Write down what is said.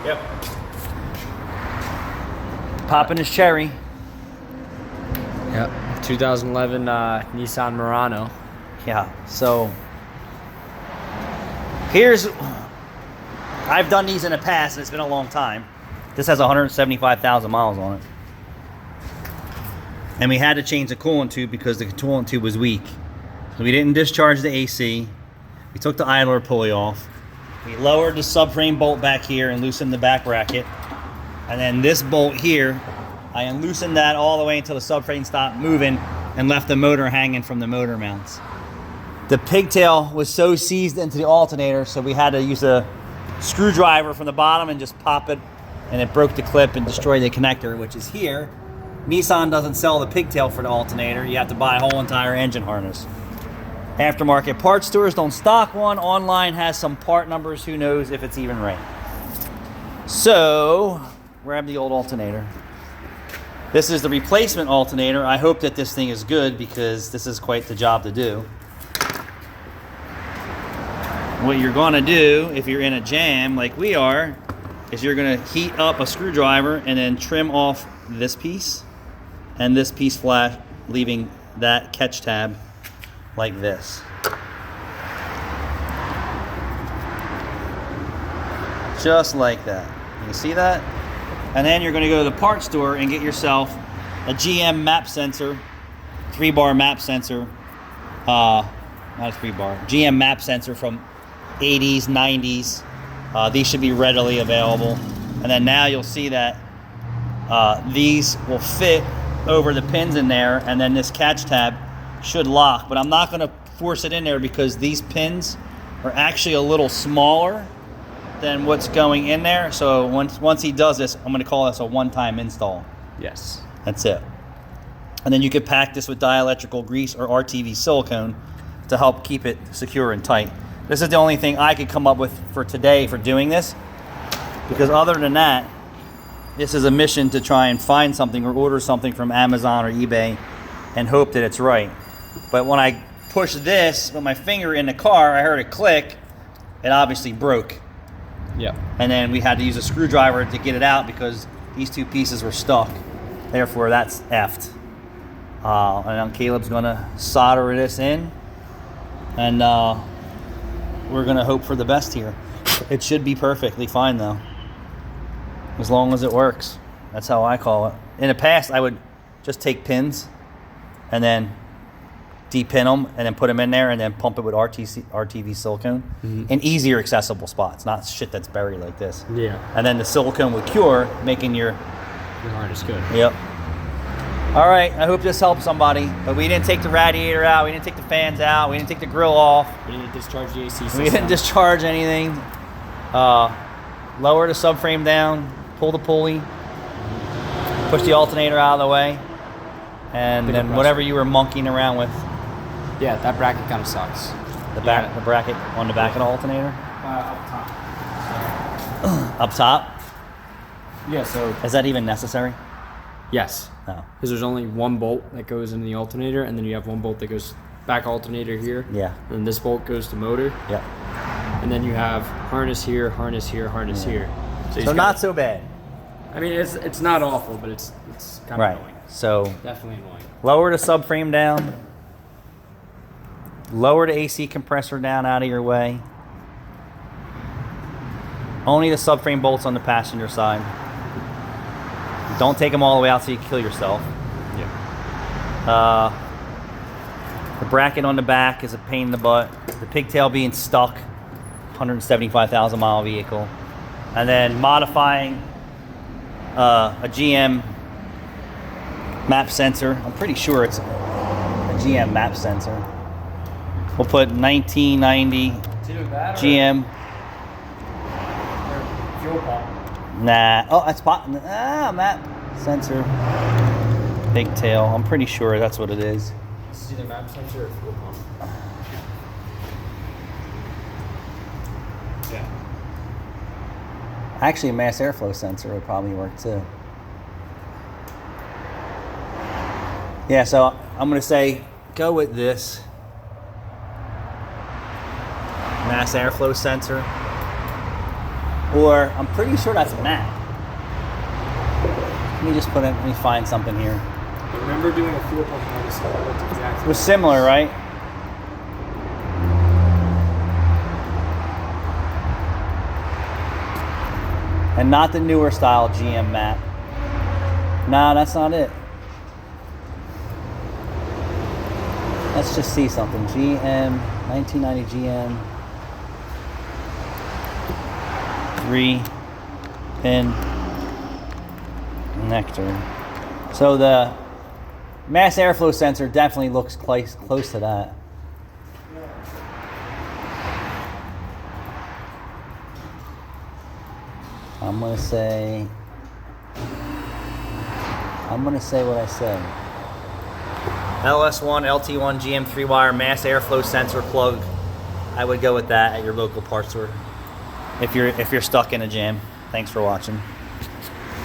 Yep. Popping his cherry. Yep. 2011 Nissan Murano. Yeah, so here's, I've done these in the past and it's been a long time. This has 175,000 miles on it. And we had to change the coolant tube because the coolant tube was weak. So we didn't discharge the AC. We took the idler pulley off. We lowered the subframe bolt back here and loosened the back bracket. And then this bolt here, I unloosened that all the way until the subframe stopped moving and left the motor hanging from the motor mounts. The pigtail was so seized into the alternator, so we had to use a screwdriver from the bottom and just pop it, and it broke the clip and destroyed the connector, which is here. Nissan doesn't sell the pigtail for the alternator. You have to buy a whole entire engine harness. Aftermarket parts stores don't stock one. Online has some part numbers. Who knows if it's even right. So, grab the old alternator. This is the replacement alternator. I hope that this thing is good because this is quite the job to do. What you're gonna do if you're in a jam like we are, is you're gonna heat up a screwdriver and then trim off this piece and this piece flat, leaving that catch tab like this. Just like that. You see that? And then you're gonna go to the parts store and get yourself a GM map sensor, 3-bar map sensor, not a 3-bar, GM map sensor from 80s, 90s. These should be readily available. And then now you'll see that these will fit over the pins in there, and then this catch tab should lock. But I'm not gonna force it in there because these pins are actually a little smaller than what's going in there. So once he does this, I'm gonna call this a one-time install. Yes. That's it. And then you could pack this with dielectrical grease or RTV silicone to help keep it secure and tight. This is the only thing I could come up with for today for doing this, because other than that, this is a mission to try and find something or order something from Amazon or eBay and hope that it's right. But when I pushed this with my finger in the car, I heard it click. It obviously broke. Yeah. And then we had to use a screwdriver to get it out because these two pieces were stuck. Therefore, that's effed. And now Caleb's gonna solder this in, and we're gonna hope for the best here. It should be perfectly fine though, as long as it works. That's how I call it. In the past, I would just take pins and then de-pin them and then put them in there and then pump it with RTV silicone in easier accessible spots, not shit that's buried like this. Yeah. And then the silicone would cure, making your harness good. Yep. All right, I hope this helps somebody. But we didn't take the radiator out, we didn't take the fans out, we didn't take the grill off. We didn't discharge the AC system. We didn't discharge anything. Lower the subframe down, pull the pulley, push the alternator out of the way, and then whatever you were monkeying around with. Yeah, that bracket kind of sucks. The bracket on the back of the alternator? Up top. Up top? Yeah, so... Is that even necessary? Yes. No. Because there's only one bolt that goes into the alternator, and then you have one bolt that goes back alternator here. Yeah. And this bolt goes to motor. Yeah. And then you have harness here, harness here, harness here. So not so bad. I mean, it's not awful, but it's kind of annoying. So Definitely annoying. lower the subframe down. Lower the AC compressor down out of your way. Only the subframe bolts on the passenger side. Don't take them all the way out so you kill yourself. Yeah. The bracket on the back is a pain in the butt. The pigtail being stuck, 175,000 mile vehicle. And then modifying a GM map sensor. I'm pretty sure it's a GM map sensor. We'll put 1990 GM. Fuel pump. Nah. Oh, that's map sensor. Pigtail. I'm pretty sure that's what it is. This is either map sensor or fuel pump. Yeah. Actually, a mass airflow sensor would probably work too. Yeah, so I'm going to say go with this mass airflow sensor. Or I'm pretty sure that's matte. Let me just put it, let me find something here. I remember doing a fuel pump on this. It looked exactly. It was similar, right? And not the newer style GM matte. Nah, that's not it. Let's just see something. GM, 1990 GM. 3-pin connector. So the mass airflow sensor definitely looks close to that. I'm gonna say what I said. LS1, LT1, GM 3-wire mass airflow sensor plug. I would go with that at your local parts store if you're stuck in a jam. Thanks for watching.